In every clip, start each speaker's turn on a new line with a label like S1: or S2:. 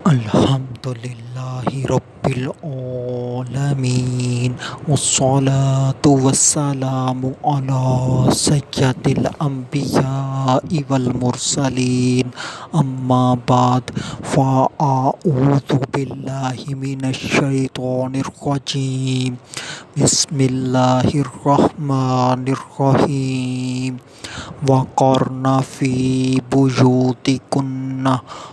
S1: الحمدللہ رب العالمین والصلاة والسلام علی سید الانبیاء والمرسلین اما بعد فاعوذ باللہ من الشیطان الرجیم بسم اللہ الرحمن الرحیم وقرن فی بیوتکن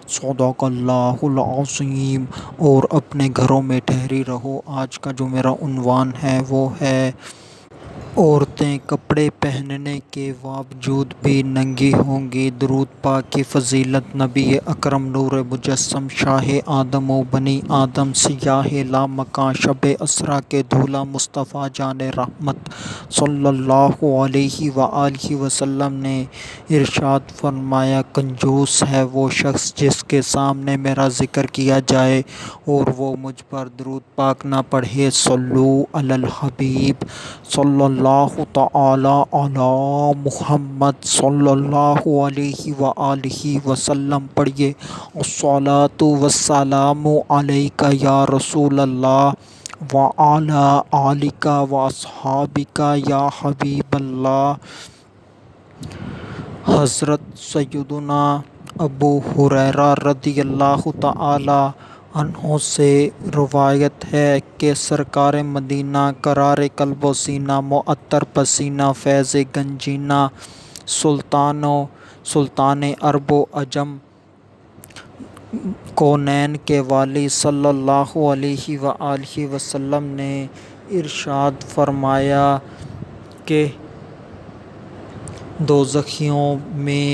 S1: صدق اللہ العظیم۔ اور اپنے گھروں میں ٹھہری رہو۔ آج کا جو میرا عنوان ہے وہ ہے عورتیں کپڑے پہننے کے باوجود بھی ننگی ہوں گی۔ درود پاک کی فضیلت نبی اکرم نور مجسم شاہ آدم و بنی آدم سیاہ لا مکاں شب اسرا کے دولہا مصطفیٰ جان رحمت صلی اللہ علیہ وآلہ وسلم نے ارشاد فرمایا، کنجوس ہے وہ شخص جس کے سامنے میرا ذکر کیا جائے اور وہ مجھ پر درود پاک نہ پڑھے۔ صلو علی الحبیب صلی اللہ تعالی علی محمد صلی اللہ علیہ وآلہ وسلم پڑھیے۔ الصلاۃ والسلام علیک یا رسول اللہ وعلی آلک واصحابک یا حبیب اللہ۔ حضرت سیدنا ابو ہریرہ رضی اللہ تعالی عنہ سے روایت ہے کہ سرکار مدینہ قرار قلب و سینہ معطر پسینہ فیض گنجینہ سلطان عرب و عجم کونین کے والی صلی اللہ علیہ وآلہ وسلم نے ارشاد فرمایا کہ دوزخیوں میں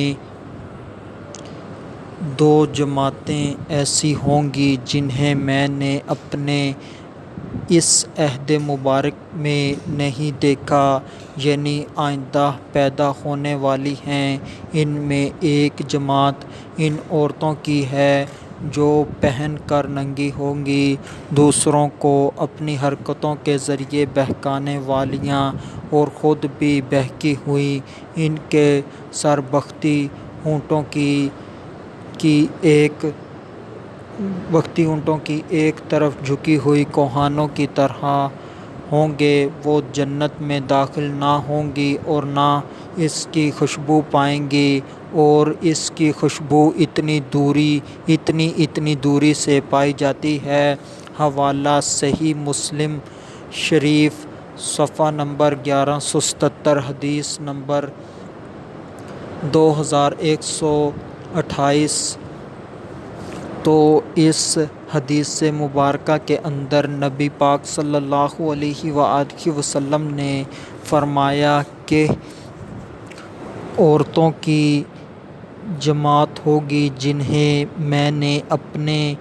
S1: دو جماعتیں ایسی ہوں گی جنہیں میں نے اپنے اس عہد مبارک میں نہیں دیکھا، یعنی آئندہ پیدا ہونے والی ہیں۔ ان میں ایک جماعت ان عورتوں کی ہے جو پہن کر ننگی ہوں گی، دوسروں کو اپنی حرکتوں کے ذریعے بہکانے والیاں اور خود بھی بہکی ہوئی۔ ان کے سر بختی اونٹوں کی ایک طرف جھکی ہوئی کوہانوں کی طرح ہوں گے۔ وہ جنت میں داخل نہ ہوں گی اور نہ اس کی خوشبو پائیں گی، اور اس کی خوشبو اتنی دوری سے پائی جاتی ہے۔ حوالہ صحیح مسلم شریف صفحہ نمبر 1177، حدیث نمبر 2128۔ تو اس حدیث مبارکہ کے اندر نبی پاک صلی اللہ علیہ وآلہ وسلم نے فرمایا کہ عورتوں کی جماعت ہوگی جنہیں میں نے اپنے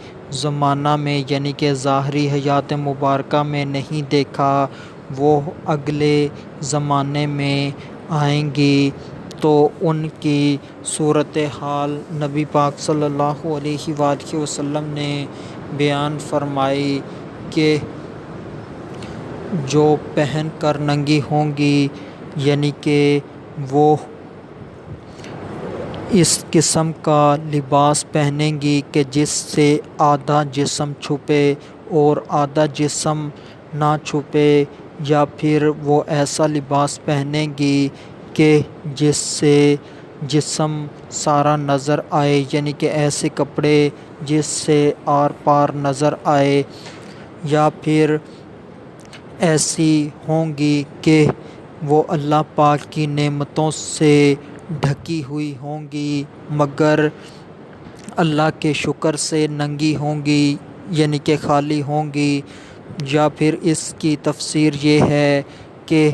S1: زمانہ میں یعنی کہ ظاہری حیات مبارکہ میں نہیں دیکھا، وہ اگلے زمانے میں آئیں گی۔ تو ان کی صورتحال نبی پاک صلی اللہ علیہ وآلہ وسلم نے بیان فرمائی کہ جو پہن کر ننگی ہوں گی، یعنی کہ وہ اس قسم کا لباس پہنیں گی کہ جس سے آدھا جسم چھپے اور آدھا جسم نہ چھپے، یا پھر وہ ایسا لباس پہنیں گی کہ جس سے جسم سارا نظر آئے، یعنی کہ ایسے کپڑے جس سے آر پار نظر آئے، یا پھر ایسی ہوں گی کہ وہ اللہ پاک کی نعمتوں سے ڈھکی ہوئی ہوں گی مگر اللہ کے شکر سے ننگی ہوں گی، یعنی کہ خالی ہوں گی۔ یا پھر اس کی تفسیر یہ ہے کہ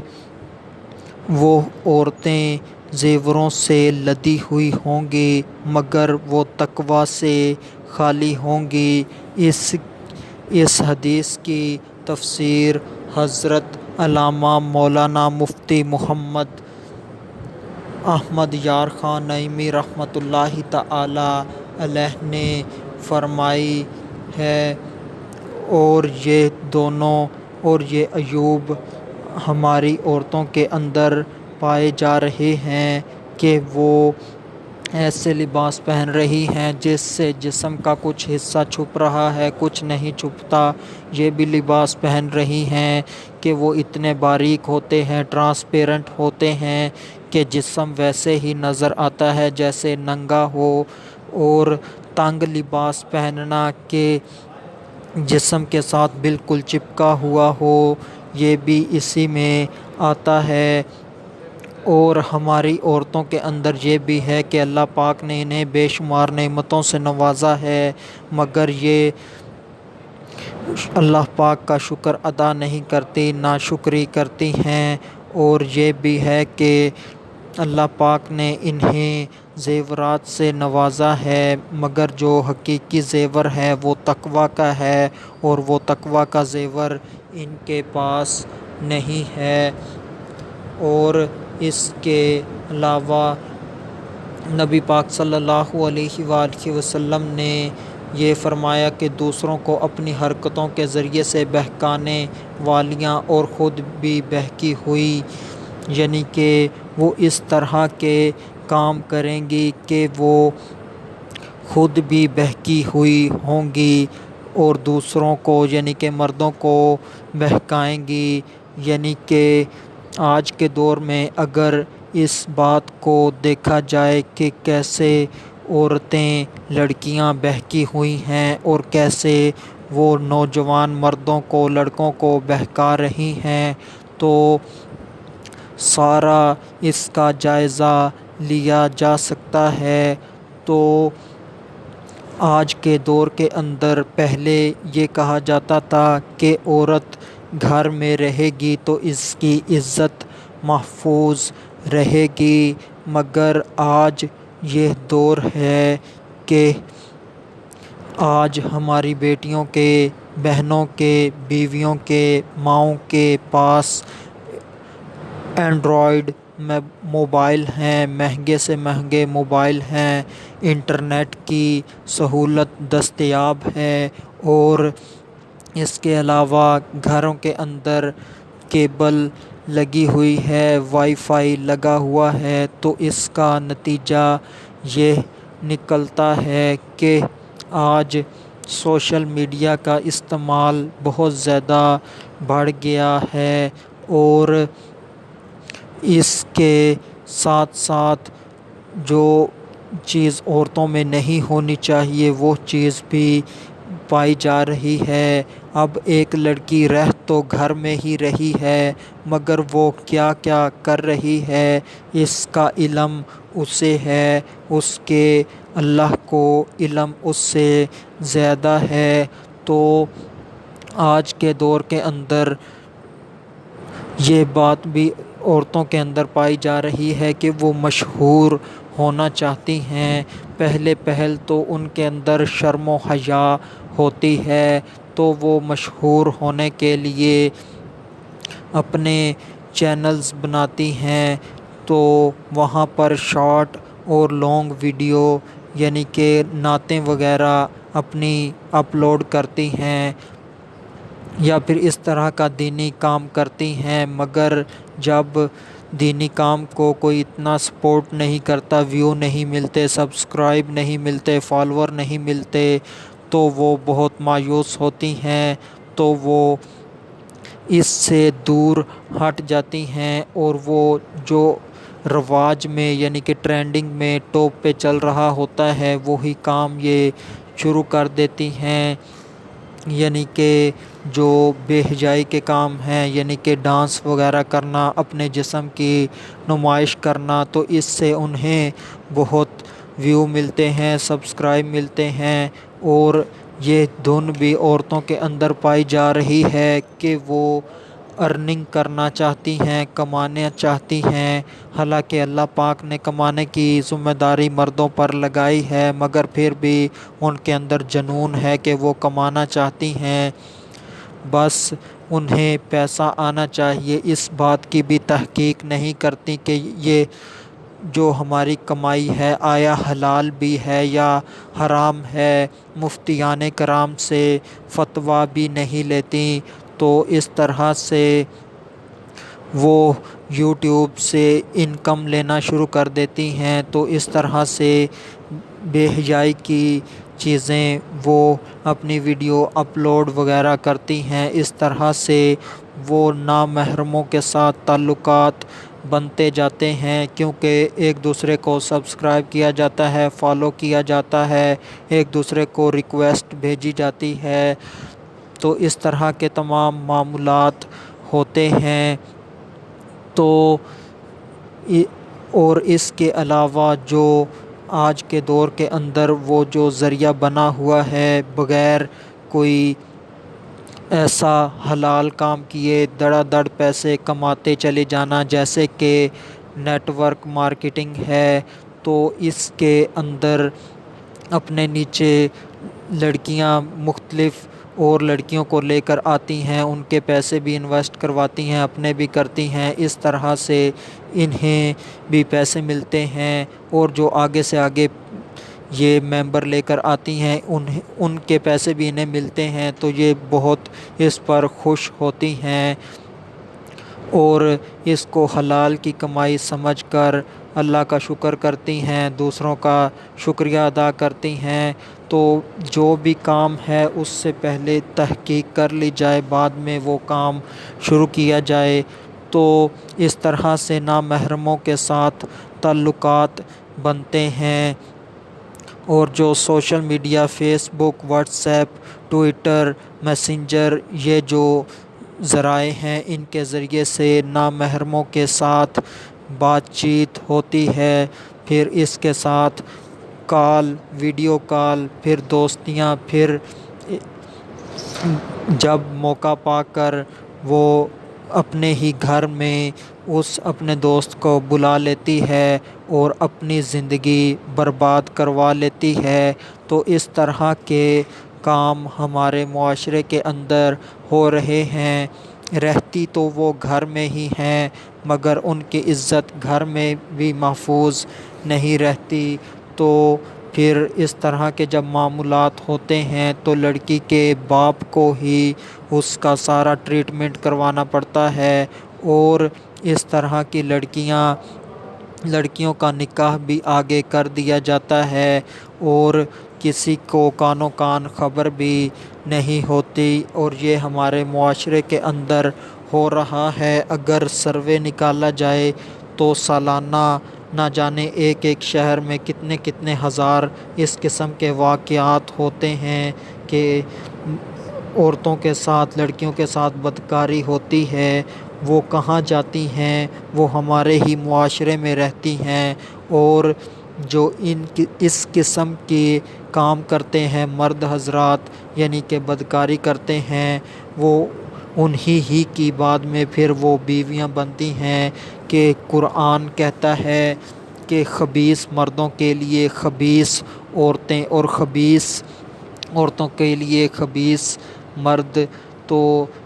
S1: وہ عورتیں زیوروں سے لدی ہوئی ہوں گی مگر وہ تقویٰ سے خالی ہوں گی۔ اس حدیث کی تفسیر حضرت علامہ مولانا مفتی محمد احمد یار خان نعیمی رحمۃ اللہ تعالی علیہ نے فرمائی ہے، اور یہ عیوب ہماری عورتوں کے اندر پائے جا رہے ہیں کہ وہ ایسے لباس پہن رہی ہیں جس سے جسم کا کچھ حصہ چھپ رہا ہے، کچھ نہیں چھپتا۔ یہ بھی لباس پہن رہی ہیں کہ وہ اتنے باریک ہوتے ہیں، ٹرانسپیرنٹ ہوتے ہیں کہ جسم ویسے ہی نظر آتا ہے جیسے ننگا ہو۔ اور تنگ لباس پہننا کہ جسم کے ساتھ بالکل چپکا ہوا ہو، یہ بھی اسی میں آتا ہے۔ اور ہماری عورتوں کے اندر یہ بھی ہے کہ اللہ پاک نے انہیں بے شمار نعمتوں سے نوازا ہے، مگر یہ اللہ پاک کا شکر ادا نہیں کرتی، ناشکری کرتی ہیں۔ اور یہ بھی ہے کہ اللہ پاک نے انہیں زیورات سے نوازا ہے، مگر جو حقیقی زیور ہے وہ تقویٰ کا ہے، اور وہ تقویٰ کا زیور ان کے پاس نہیں ہے۔ اور اس کے علاوہ نبی پاک صلی اللہ علیہ وآلہ وسلم نے یہ فرمایا کہ دوسروں کو اپنی حرکتوں کے ذریعے سے بہکانے والیاں اور خود بھی بہکی ہوئی، یعنی کہ وہ اس طرح کے کام کریں گی کہ وہ خود بھی بہکی ہوئی ہوں گی اور دوسروں کو یعنی کہ مردوں کو بہکائیں گی۔ یعنی کہ آج کے دور میں اگر اس بات کو دیکھا جائے کہ کیسے عورتیں، لڑکیاں بہکی ہوئی ہیں اور کیسے وہ نوجوان مردوں کو، لڑکوں کو بہکا رہی ہیں، تو سارا اس کا جائزہ لیا جا سکتا ہے۔ تو آج کے دور کے اندر پہلے یہ کہا جاتا تھا کہ عورت گھر میں رہے گی تو اس کی عزت محفوظ رہے گی، مگر آج یہ دور ہے کہ آج ہماری بیٹیوں کے، بہنوں کے، بیویوں کے، ماؤں کے پاس اینڈرائیڈ موبائل ہیں، مہنگے سے مہنگے موبائل ہیں، انٹرنیٹ کی سہولت دستیاب ہے، اور اس کے علاوہ گھروں کے اندر کیبل لگی ہوئی ہے، وائی فائی لگا ہوا ہے۔ تو اس کا نتیجہ یہ نکلتا ہے کہ آج سوشل میڈیا کا استعمال بہت زیادہ بڑھ گیا ہے، اور اس کے ساتھ ساتھ جو چیز عورتوں میں نہیں ہونی چاہیے وہ چیز بھی پائی جا رہی ہے۔ اب ایک لڑکی رہ تو گھر میں ہی رہی ہے، مگر وہ کیا کیا کر رہی ہے اس کا علم اسے ہے، اس کے اللہ کو علم اس سے زیادہ ہے۔ تو آج کے دور کے اندر یہ بات بھی عورتوں کے اندر پائی جا رہی ہے کہ وہ مشہور ہونا چاہتی ہیں۔ پہل تو ان کے اندر شرم و حیا ہوتی ہے، تو وہ مشہور ہونے کے لیے اپنے چینلز بناتی ہیں، تو وہاں پر شارٹ اور لانگ ویڈیو یعنی کہ نعتیں وغیرہ اپنی اپلوڈ کرتی ہیں، یا پھر اس طرح کا دینی کام کرتی ہیں، مگر جب دینی کام کو کوئی اتنا سپورٹ نہیں کرتا، ویو نہیں ملتے، سبسکرائب نہیں ملتے، فالوور نہیں ملتے، تو وہ بہت مایوس ہوتی ہیں، تو وہ اس سے دور ہٹ جاتی ہیں، اور وہ جو رواج میں یعنی کہ ٹرینڈنگ میں ٹاپ پہ چل رہا ہوتا ہے وہی کام یہ شروع کر دیتی ہیں، یعنی کہ جو بے حیائی کے کام ہیں، یعنی کہ ڈانس وغیرہ کرنا، اپنے جسم کی نمائش کرنا، تو اس سے انہیں بہت ویو ملتے ہیں، سبسکرائب ملتے ہیں، اور یہ دھن بھی عورتوں کے اندر پائی جا رہی ہے کہ وہ ارننگ کرنا چاہتی ہیں، کمانا چاہتی ہیں، حالانکہ اللہ پاک نے کمانے کی ذمہ داری مردوں پر لگائی ہے، مگر پھر بھی ان کے اندر جنون ہے کہ وہ کمانا چاہتی ہیں، بس انہیں پیسہ آنا چاہیے، اس بات کی بھی تحقیق نہیں کرتی کہ یہ جو ہماری کمائی ہے آیا حلال بھی ہے یا حرام ہے، مفتیان کرام سے فتویٰ بھی نہیں لیتی۔ تو اس طرح سے وہ یوٹیوب سے انکم لینا شروع کر دیتی ہیں۔ تو اس طرح سے بے حیائی کی چیزیں وہ اپنی ویڈیو اپلوڈ وغیرہ کرتی ہیں۔ اس طرح سے وہ نامحرموں کے ساتھ تعلقات بنتے جاتے ہیں، کیونکہ ایک دوسرے کو سبسکرائب کیا جاتا ہے، فالو کیا جاتا ہے، ایک دوسرے کو ریکویسٹ بھیجی جاتی ہے۔ تو اس طرح کے تمام معاملات ہوتے ہیں۔ تو اور اس کے علاوہ جو آج کے دور کے اندر وہ جو ذریعہ بنا ہوا ہے، بغیر کوئی ایسا حلال کام کیے دڑا دڑ پیسے کماتے چلے جانا، جیسے کہ نیٹ ورک مارکیٹنگ ہے، تو اس کے اندر اپنے نیچے لڑکیاں مختلف اور لڑکیوں کو لے کر آتی ہیں، ان کے پیسے بھی انویسٹ کرواتی ہیں، اپنے بھی کرتی ہیں۔ اس طرح سے انہیں بھی پیسے ملتے ہیں، اور جو آگے سے آگے یہ ممبر لے کر آتی ہیں ان کے پیسے بھی انہیں ملتے ہیں۔ تو یہ بہت اس پر خوش ہوتی ہیں اور اس کو حلال کی کمائی سمجھ کر اللہ کا شکر کرتی ہیں، دوسروں کا شکریہ ادا کرتی ہیں۔ تو جو بھی کام ہے اس سے پہلے تحقیق کر لی جائے، بعد میں وہ کام شروع کیا جائے۔ تو اس طرح سے نامحرموں کے ساتھ تعلقات بنتے ہیں۔ اور جو سوشل میڈیا، فیس بک، واٹس ایپ، ٹویٹر، میسنجر، یہ جو ذرائع ہیں، ان کے ذریعے سے نامحرموں کے ساتھ بات چیت ہوتی ہے۔ پھر اس کے ساتھ کال، ویڈیو کال، پھر دوستیاں، پھر جب موقع پا کر وہ اپنے ہی گھر میں اس اپنے دوست کو بلا لیتی ہے اور اپنی زندگی برباد کروا لیتی ہے۔ تو اس طرح کے کام ہمارے معاشرے کے اندر ہو رہے ہیں۔ رہتی تو وہ گھر میں ہی ہیں، مگر ان کی عزت گھر میں بھی محفوظ نہیں رہتی۔ تو پھر اس طرح کے جب معاملات ہوتے ہیں تو لڑکی کے باپ کو ہی اس کا سارا ٹریٹمنٹ کروانا پڑتا ہے، اور اس طرح کی لڑکیوں کا نکاح بھی آگے کر دیا جاتا ہے، اور کسی کو کانوں کان خبر بھی نہیں ہوتی۔ اور یہ ہمارے معاشرے کے اندر ہو رہا ہے۔ اگر سروے نکالا جائے تو سالانہ نہ جانے ایک ایک شہر میں کتنے کتنے ہزار اس قسم کے واقعات ہوتے ہیں کہ عورتوں کے ساتھ، لڑکیوں کے ساتھ بدکاری ہوتی ہے۔ وہ کہاں جاتی ہیں؟ وہ ہمارے ہی معاشرے میں رہتی ہیں، اور جو اس قسم کے کام کرتے ہیں مرد حضرات، یعنی کہ بدکاری کرتے ہیں، وہ انہی ہی کی بعد میں پھر وہ بیویاں بنتی ہیں۔ کہ قرآن کہتا ہے کہ خبیث مردوں کے لیے خبیث عورتیں، اور خبیث عورتوں کے لیے خبیث مرد۔ تو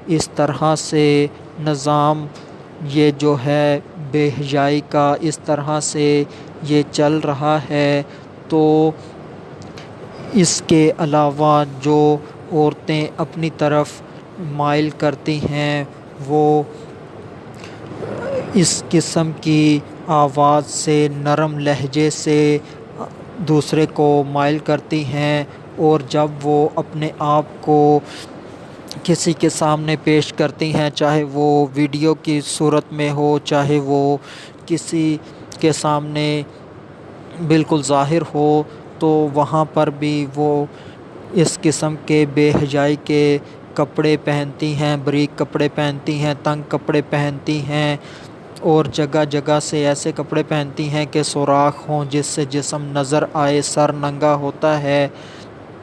S1: اس طرح سے نظام یہ جو ہے بے حیائی کا، اس طرح سے یہ چل رہا ہے۔ تو اس کے علاوہ جو عورتیں اپنی طرف مائل کرتی ہیں، وہ اس قسم کی آواز سے، نرم لہجے سے دوسرے کو مائل کرتی ہیں، اور جب وہ اپنے آپ کو کسی کے سامنے پیش کرتی ہیں، چاہے وہ ویڈیو کی صورت میں ہو، چاہے وہ کسی کے سامنے بالکل ظاہر ہو، تو وہاں پر بھی وہ اس قسم کے بے حیائی کے کپڑے پہنتی ہیں، باریک کپڑے پہنتی ہیں، تنگ کپڑے پہنتی ہیں، اور جگہ جگہ سے ایسے کپڑے پہنتی ہیں کہ سوراخ ہوں جس سے جسم نظر آئے۔ سر ننگا ہوتا ہے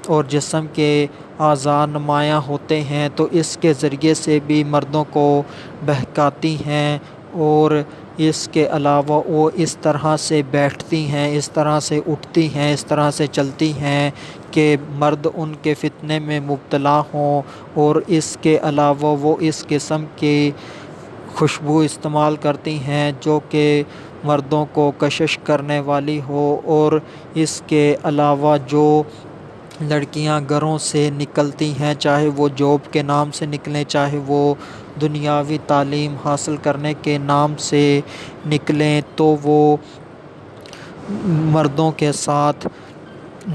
S1: اور جسم کے اعضاء نمایاں ہوتے ہیں، تو اس کے ذریعے سے بھی مردوں کو بہکاتی ہیں۔ اور اس کے علاوہ وہ اس طرح سے بیٹھتی ہیں، اس طرح سے اٹھتی ہیں، اس طرح سے چلتی ہیں کہ مرد ان کے فتنے میں مبتلا ہوں۔ اور اس کے علاوہ وہ اس قسم کی خوشبو استعمال کرتی ہیں جو کہ مردوں کو کشش کرنے والی ہو۔ اور اس کے علاوہ جو لڑکیاں گھروں سے نکلتی ہیں، چاہے وہ جاب کے نام سے نکلیں، چاہے وہ دنیاوی تعلیم حاصل کرنے کے نام سے نکلیں تو وہ مردوں کے ساتھ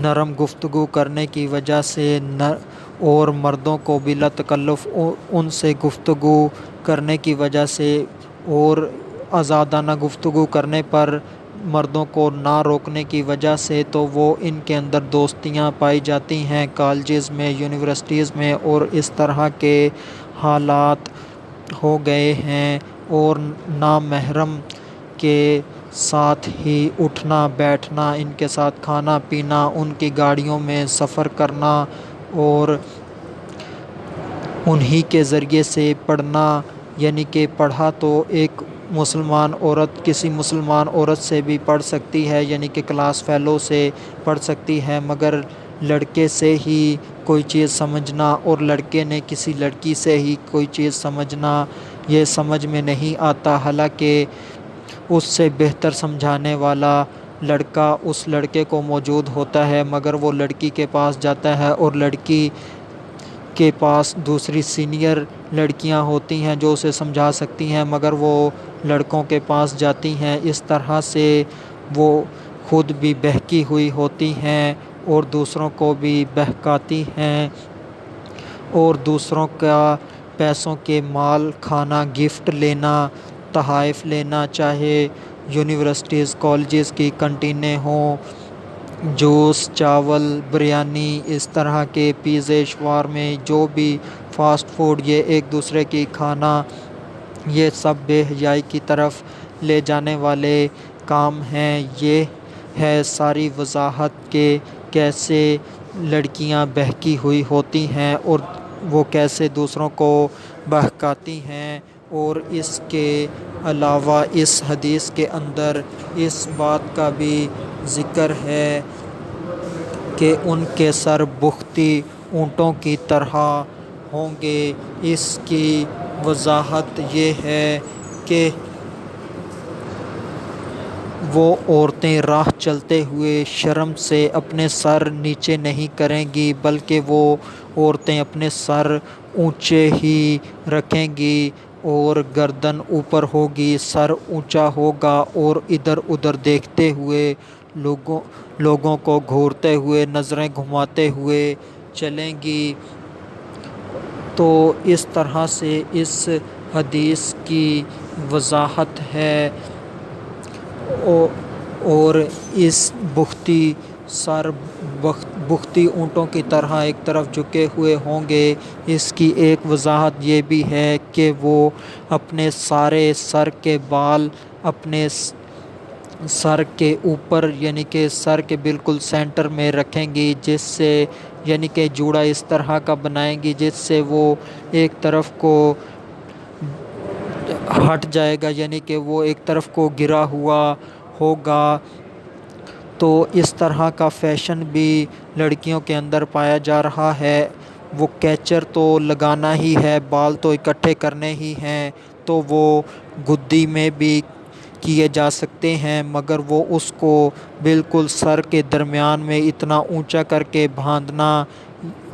S1: نرم گفتگو کرنے کی وجہ سے اور مردوں کو بلا تکلف ان سے گفتگو کرنے کی وجہ سے اور آزادانہ گفتگو کرنے پر مردوں کو نہ روکنے کی وجہ سے تو وہ ان کے اندر دوستیاں پائی جاتی ہیں کالجز میں، یونیورسٹیز میں، اور اس طرح کے حالات ہو گئے ہیں۔ اور نامحرم کے ساتھ ہی اٹھنا بیٹھنا، ان کے ساتھ کھانا پینا، ان کی گاڑیوں میں سفر کرنا اور انہی کے ذریعے سے پڑھنا، یعنی کہ پڑھا تو ایک مسلمان عورت کسی مسلمان عورت سے بھی پڑھ سکتی ہے، یعنی کہ کلاس فیلو سے پڑھ سکتی ہے، مگر لڑکے سے ہی کوئی چیز سمجھنا اور لڑکے نے کسی لڑکی سے ہی کوئی چیز سمجھنا، یہ سمجھ میں نہیں آتا۔ حالانکہ اس سے بہتر سمجھانے والا لڑکا اس لڑکے کو موجود ہوتا ہے، مگر وہ لڑکی کے پاس جاتا ہے اور لڑکی کے پاس دوسری سینئر لڑکیاں ہوتی ہیں جو اسے سمجھا سکتی ہیں، مگر وہ لڑکوں کے پاس جاتی ہیں۔ اس طرح سے وہ خود بھی بہکی ہوئی ہوتی ہیں اور دوسروں کو بھی بہکاتی ہیں اور دوسروں کا پیسوں کے مال کھانا، گفٹ لینا، تحائف لینا، چاہے یونیورسٹیز کالجز کی کنٹینیں ہوں، جوس، چاول، بریانی، اس طرح کے پیزے، شاورمے، جو بھی فاسٹ فوڈ، یہ ایک دوسرے کی کھانا، یہ سب بے حیائی کی طرف لے جانے والے کام ہیں۔ یہ ہے ساری وضاحت کہ کیسے لڑکیاں بہکی ہوئی ہوتی ہیں اور وہ کیسے دوسروں کو بہکاتی ہیں۔ اور اس کے علاوہ اس حدیث کے اندر اس بات کا بھی ذکر ہے کہ ان کے سر بختی اونٹوں کی طرح ہوں گے۔ اس کی وضاحت یہ ہے کہ وہ عورتیں راہ چلتے ہوئے شرم سے اپنے سر نیچے نہیں کریں گی، بلکہ وہ عورتیں اپنے سر اونچے ہی رکھیں گی اور گردن اوپر ہوگی، سر اونچا ہوگا اور ادھر ادھر دیکھتے ہوئے لوگوں کو گھورتے ہوئے، نظریں گھماتے ہوئے چلیں گی۔ تو اس طرح سے اس حدیث کی وضاحت ہے اور اس بختی سر بختی اونٹوں کی طرح ایک طرف جھکے ہوئے ہوں گے، اس کی ایک وضاحت یہ بھی ہے کہ وہ اپنے سارے سر کے بال اپنے سر کے اوپر، یعنی کہ سر کے بالکل سینٹر میں رکھیں گی، جس سے یعنی کہ جوڑا اس طرح کا بنائیں گی جس سے وہ ایک طرف کو ہٹ جائے گا، یعنی کہ وہ ایک طرف کو گرا ہوا ہوگا۔ تو اس طرح کا فیشن بھی لڑکیوں کے اندر پایا جا رہا ہے۔ وہ کیچر تو لگانا ہی ہے، بال تو اکٹھے کرنے ہی ہیں، تو وہ گدی میں بھی کیے جا سکتے ہیں، مگر وہ اس کو بالکل سر کے درمیان میں اتنا اونچا کر کے باندھنا،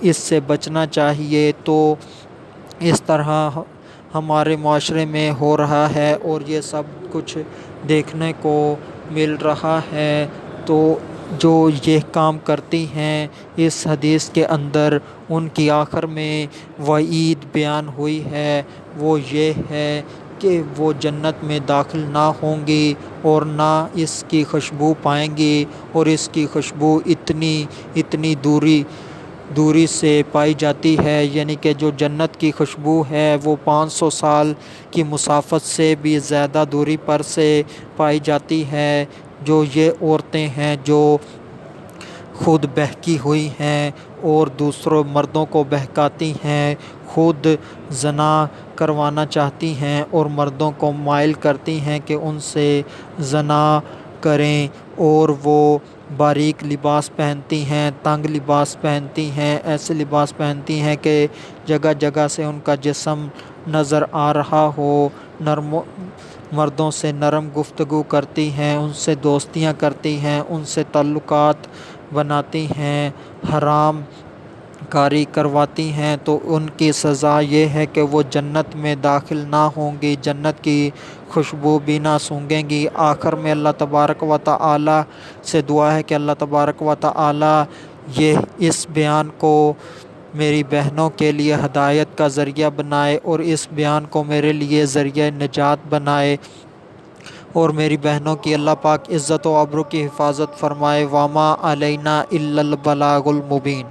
S1: اس سے بچنا چاہیے۔ تو اس طرح ہمارے معاشرے میں ہو رہا ہے اور یہ سب کچھ دیکھنے کو مل رہا ہے۔ تو جو یہ کام کرتی ہیں اس حدیث کے اندر ان کی آخر میں وعید بیان ہوئی ہے، وہ یہ ہے کہ وہ جنت میں داخل نہ ہوں گی اور نہ اس کی خوشبو پائیں گی، اور اس کی خوشبو اتنی دوری سے پائی جاتی ہے، یعنی کہ جو جنت کی خوشبو ہے وہ 500 سال کی مسافت سے بھی زیادہ دوری پر سے پائی جاتی ہے۔ جو یہ عورتیں ہیں جو خود بہکی ہوئی ہیں اور دوسروں مردوں کو بہکاتی ہیں، خود زنا کروانا چاہتی ہیں اور مردوں کو مائل کرتی ہیں کہ ان سے زنا کریں، اور وہ باریک لباس پہنتی ہیں، تنگ لباس پہنتی ہیں، ایسے لباس پہنتی ہیں کہ جگہ جگہ سے ان کا جسم نظر آ رہا ہو، مردوں سے نرم گفتگو کرتی ہیں، ان سے دوستیاں کرتی ہیں، ان سے تعلقات بناتی ہیں، حرام کاری کرواتی ہیں تو ان کی سزا یہ ہے کہ وہ جنت میں داخل نہ ہوں گی، جنت کی خوشبو بھی نہ سونگھیں گی۔ آخر میں اللہ تبارک و تعالی سے دعا ہے کہ اللہ تبارک و تعالی اس بیان کو میری بہنوں کے لیے ہدایت کا ذریعہ بنائے اور اس بیان کو میرے لیے ذریعہ نجات بنائے، اور میری بہنوں کی اللہ پاک عزت و آبرو کی حفاظت فرمائے۔ وما علینا الا البلاغ المبین۔